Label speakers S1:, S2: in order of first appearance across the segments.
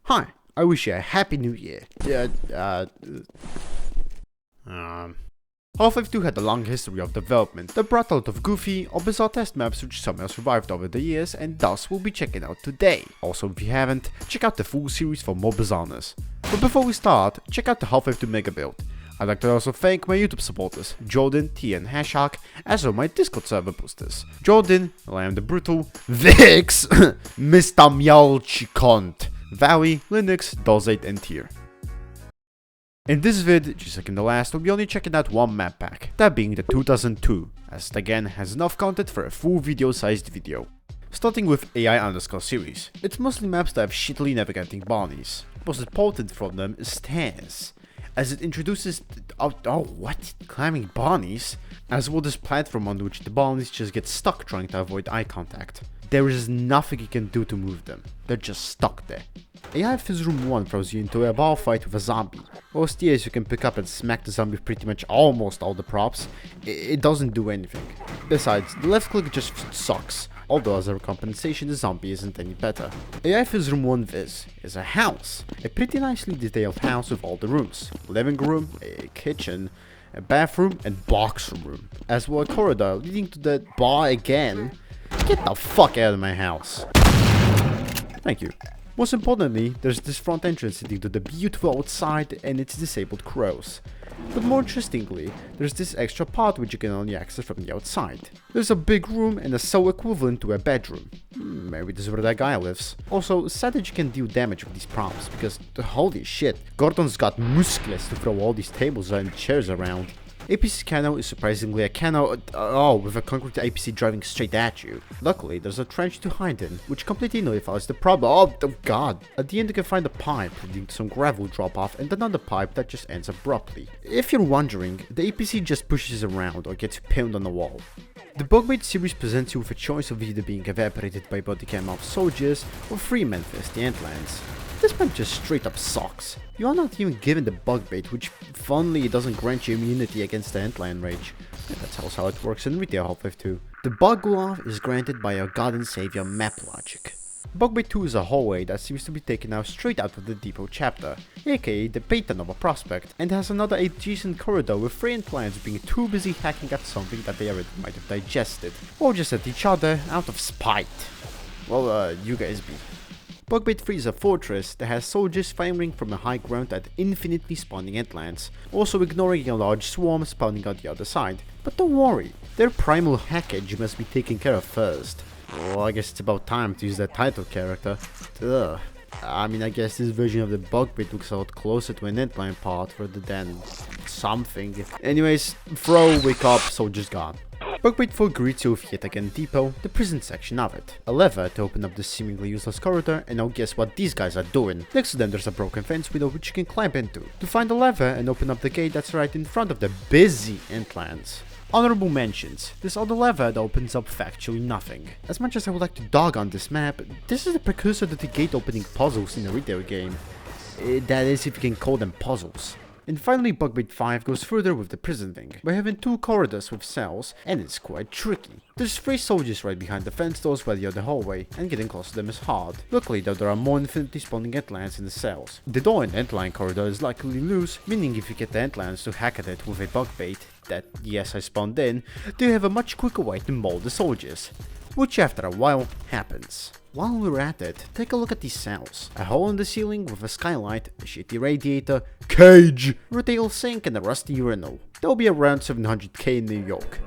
S1: Hi, I wish you a happy new year. Half-Life 2 had a long history of development that brought a lot of goofy or bizarre test maps which somehow survived over the years and thus we'll be checking out today. Also, if you haven't, check out the full series for more bizarreness. But before we start, check out the Half-Life 2 mega build. I'd like to also thank my YouTube supporters, Jordan, T and Hashak, as well my Discord server boosters. Jordan, Lamb the Brutal, Vix, Mr. Mjolchikont, Valley, Linux, Dozate and Tier. In this vid, just like in the last, we'll be only checking out one map pack, that being the 2002, as it again has enough content for a full video-sized video. Starting with AI_series, it's mostly maps that have shittily navigating Barneys. Most important from them is Stairs, as it introduces climbing Barneys, as well as platform on which the Barneys just get stuck trying to avoid eye contact. There is nothing you can do to move them, they're just stuck there. AI Phys Room 1 throws you into a bar fight with a zombie. While Stairs you can pick up and smack the zombie with pretty much almost all the props, it doesn't do anything. Besides, the left click just sucks, although as a compensation the zombie isn't any better. AI Phys Room 1 Viz is a house, a pretty nicely detailed house with all the rooms, living room, a kitchen, a bathroom and box room, as well as a corridor leading to the bar again. Get the fuck out of my house. Thank you. Most importantly, there's this front entrance leading to the beautiful outside and its disabled crows. But more interestingly, there's this extra part which you can only access from the outside. There's a big room and a cell equivalent to a bedroom. Maybe this is where that guy lives. Also, sad that you can deal damage with these props, because holy shit, Gordon's got muscles to throw all these tables and chairs around. APC's cano is surprisingly a cano, with a concrete APC driving straight at you. Luckily, there's a trench to hide in, which completely nullifies the problem. Oh god. At the end you can find a pipe leading to some gravel drop off and another pipe that just ends abruptly. If you're wondering, the APC just pushes around or gets pinned on the wall. The Bugbait series presents you with a choice of either being evaporated by bodycam of soldiers or free Memphis, the Antlands. This map just straight up sucks. You are not even given the Bugbait, which funnily doesn't grant you immunity against the Antland rage. And that's also how it works in retail Half-Life 2. The Bug Glove is granted by your god and savior map logic. Bugbait 2 is a hallway that seems to be taken out straight out of the Depot chapter, aka the Beta Nova Prospect, and has another adjacent corridor with Frey and Plants being too busy hacking at something that they already might have digested, or just at each other out of spite. Well, you guys be. Bugbait 3 is a fortress that has soldiers firing from a high ground at infinitely spawning Antlands, also ignoring a large swarm spawning on the other side. But don't worry, their primal hackage must be taken care of first. Well, I guess it's about time to use that title character. Ugh. I mean, I guess this version of the Bugbait looks a lot closer to an Antland part rather than something. Anyways, throw, wake up, soldiers gone. Bugbait 4 greets you with yet again Depot, the prison section of it. A lever to open up this seemingly useless corridor, and now guess what these guys are doing. Next to them there's a broken fence window which you can climb into, to find a lever and open up the gate that's right in front of the busy Antlands. Honorable mentions, this other lever that opens up factually nothing. As much as I would like to dog on this map, this is the precursor to the gate opening puzzles in a retail game. That is, if you can call them puzzles. And finally, Bugbait 5 goes further with the prison thing, by having 2 corridors with cells, and it's quite tricky. There's 3 soldiers right behind the fence doors by the other hallway, and getting close to them is hard. Luckily though, there are more infinitely spawning Antlands in the cells. The door in the Antland corridor is likely loose, meaning if you get the Antlands to hack at it with a Bugbait that, yes, I spawned in, they have a much quicker way to maul the soldiers. Which after a while happens. While we're at it, take a look at these cells. A hole in the ceiling with a skylight, a shitty radiator, cage, retail sink and a rusty urinal. That'll be around 700k in New York.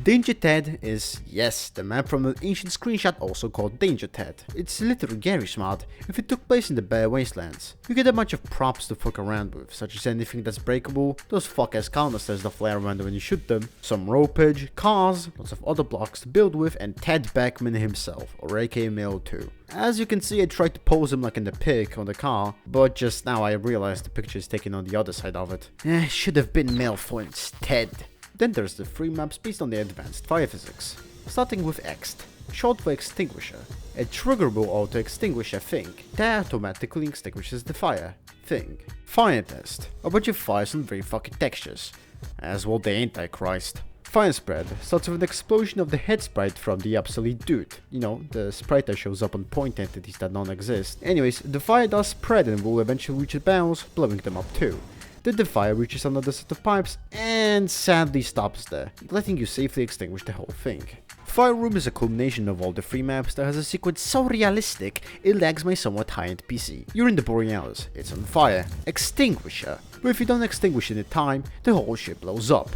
S1: Danger Ted is, yes, the map from an ancient screenshot also called Danger Ted. It's literally Garry's Mod if it took place in the Bare Wastelands. You get a bunch of props to fuck around with, such as anything that's breakable, those fuck-ass canisters that fly around when you shoot them, some ropage, cars, lots of other blocks to build with, and Ted Beckman himself, or aka Male 2. As you can see, I tried to pose him like in the pic on the car, but just now I realized the picture is taken on the other side of it. Should have been Male 4 instead. Then there's the 3 maps based on the advanced fire physics, starting with Ext, short for extinguisher, a triggerable auto extinguisher thing that automatically extinguishes the fire thing. Fire test, a bunch of fires and very fucking textures, as well the Antichrist. Fire Spread starts with an explosion of the head sprite from the obsolete dude. You know, the sprite that shows up on point entities that non-exist. Anyways, the fire does spread and will eventually reach the barrels, blowing them up too. Then the fire reaches another set of pipes and sadly stops there, letting you safely extinguish the whole thing. Fire Room is a culmination of all the free maps that has a sequence so realistic it lags my somewhat high-end PC. You're in the Borealis, it's on fire, extinguisher, but if you don't extinguish it in time, the whole ship blows up.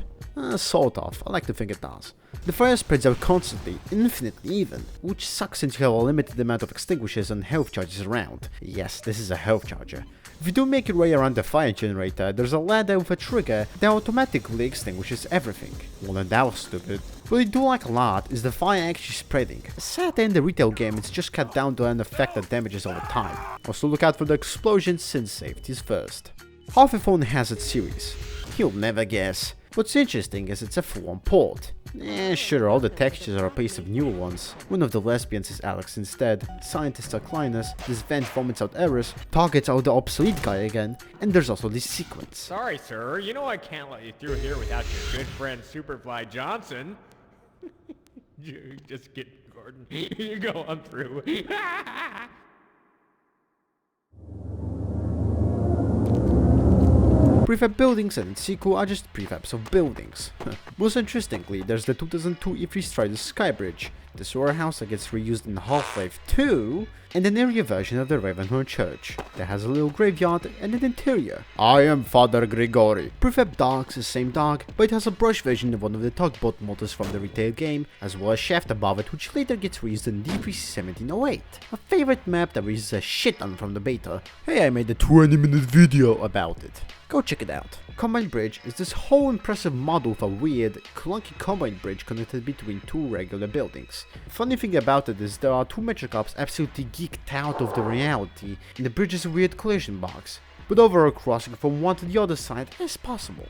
S1: Sort of, I like to think it does. The fire spreads out constantly, infinitely even, which sucks since you have a limited amount of extinguishers and health charges around. Yes, this is a health charger. If you do make your way around the fire generator, there's a ladder with a trigger that automatically extinguishes everything. Well, then that was stupid. What I do like a lot is the fire actually spreading. Sad in the retail game, it's just cut down to an effect that damages over time. Also look out for the explosions since safety is first. Half a phone has its series. You'll never guess. What's interesting is it's a full-on port. Sure, all the textures are a piece of newer ones. One of the lesbians is Alex instead, scientists are Clinus, this vent vomits out errors, targets out the obsolete guy again, and there's also this sequence.
S2: Sorry, sir, you know I can't let you through here without your good friend Superfly Johnson. Just kidding, Gordon. You go on through.
S1: Prefab buildings and its sequel are just prefabs of buildings. Most interestingly, there's the 2002 E3 Strider Skybridge, the sewer house that gets reused in Half-Life 2, and an area version of the Ravenhorn Church that has a little graveyard and an interior. I am Father Grigori. Prefab Dogs is the same dog, but it has a brush version of one of the tugboat motors from the retail game, as well as shaft above it, which later gets reused in D3C 1708. A favorite map that reuses a shit ton from the beta. Hey, I made a 20-minute video about it. Go check it out. Combine Bridge is this whole impressive model of a weird, clunky combine bridge connected between two regular buildings. Funny thing about it is there are two Metrocops absolutely geeked out of the reality, and the bridge is a weird collision box, but overall crossing from one to the other side is possible.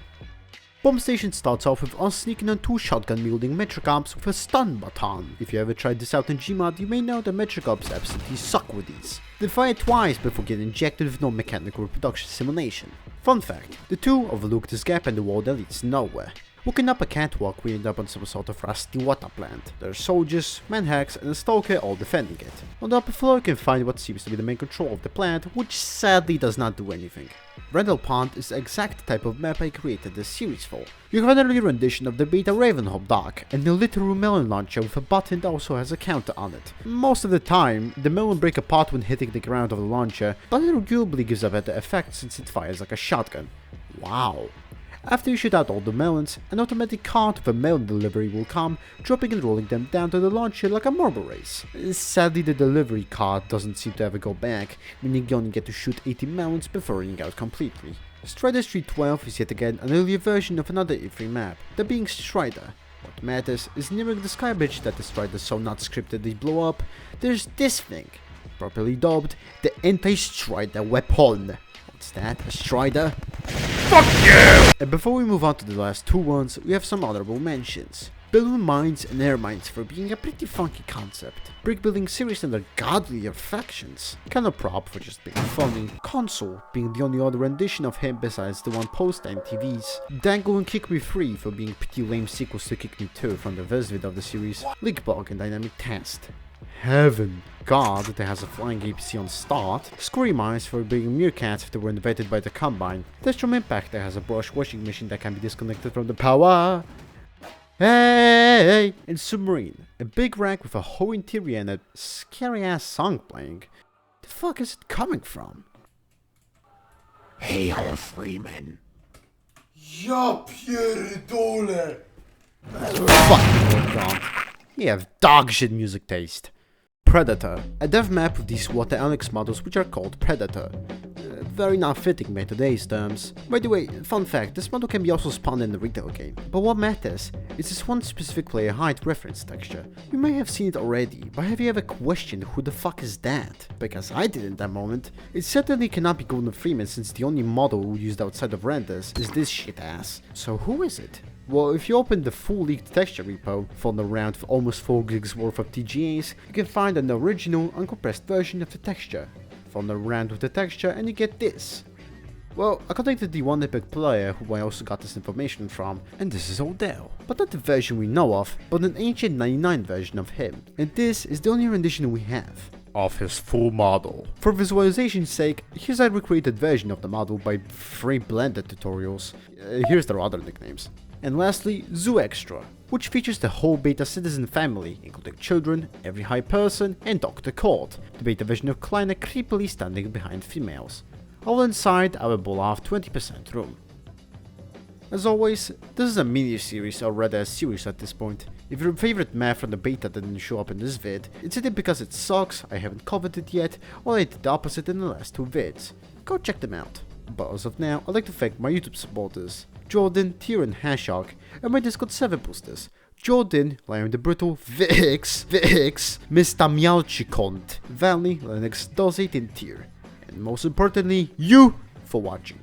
S1: Bomb Station starts off with us sneaking on two shotgun-wielding Metrocops with a stun baton. If you ever tried this out in Gmod, you may know that Metrocops absolutely suck with these. They fire twice before getting injected with no mechanical reproduction simulation. Fun fact, the two overlook this gap in the wall that leads nowhere. Walking up a catwalk, we end up on some sort of rusty water plant. There are soldiers, manhacks, and a stalker all defending it. On the upper floor you can find what seems to be the main control of the plant, which sadly does not do anything. Randall Pond is the exact type of map I created this series for. You have an early rendition of the beta Ravenholm dock, and a literal melon launcher with a button that also has a counter on it. Most of the time, the melon break apart when hitting the ground of the launcher, but it arguably gives a better effect since it fires like a shotgun. Wow. After you shoot out all the melons, an automatic cart with a melon delivery will come, dropping and rolling them down to the launcher like a marble race. Sadly, the delivery cart doesn't seem to ever go back, meaning you only get to shoot 80 melons before running out completely. Strider Street 12 is yet again an earlier version of another E3 map, that being Strider. What matters is nearing the skybridge that the Striders so not scripted they blow up, there's this thing, properly dubbed the Anti-Strider Weapon. What's that, a Strider? Fuck you! And before we move on to the last two ones, we have some honorable mentions. Balloon mines and air mines for being a pretty funky concept. Brick building series and their godlier factions. Kind of prop for just being funny. Console being the only other rendition of him besides the one post-time TVs. Dango and Kick Me Free for being pretty lame sequels to Kick Me 2 from the first vid of the series. Leakbug and Dynamic Test. Heaven God that has a flying APC on start. Scream Eyes for being meerkats if they were invented by the Combine. Testrom Impact that has a brush washing machine that can be disconnected from the power. Hey! And Submarine, a big rack with a whole interior and a scary ass song playing. The fuck is it coming from?
S3: Hail, Freeman.
S4: Ja pierdolę!
S1: Fuck, John. You have dog shit music taste. Predator, a dev map with these Water Onyx models which are called Predator. Very not fitting by today's terms. By the way, fun fact, this model can be also spawned in the retail game. But what matters is this one specific player height reference texture. You may have seen it already, but have you ever questioned who the fuck is that? Because I did in that moment. It certainly cannot be Gordon Freeman since the only model used outside of renders is this shit ass. So who is it? Well, if you open the full leaked texture repo, found around for almost 4 gigs worth of TGAs, you can find an original uncompressed version of the texture. Found around with the texture and you get this. Well, I contacted the one Epic player who I also got this information from, and this is Odell. But not the version we know of, but an ancient 99 version of him. And this is the only rendition we have of his full model. For visualization's sake, here's a recreated version of the model by Frame Blended Tutorials. Here's their other nicknames. And lastly, Zoo Extra, which features the whole Beta Citizen family, including children, every high person, and Dr. Cold, the beta version of Kleiner creepily standing behind females. All inside our beloved 20% room. As always, this is a mini-series, or rather a series at this point. If your favorite map from the beta didn't show up in this vid, it's either because it sucks, I haven't covered it yet, or I did the opposite in the last 2 vids. Go check them out. But as of now, I'd like to thank my YouTube supporters, Jordan, Tyrion, Hashog, and my Discord server boosters, Jordan, Lion the Brutal, Vix, Mr. Mialchikont, Valley, Linux Does 8 in tier, and most importantly, you for watching.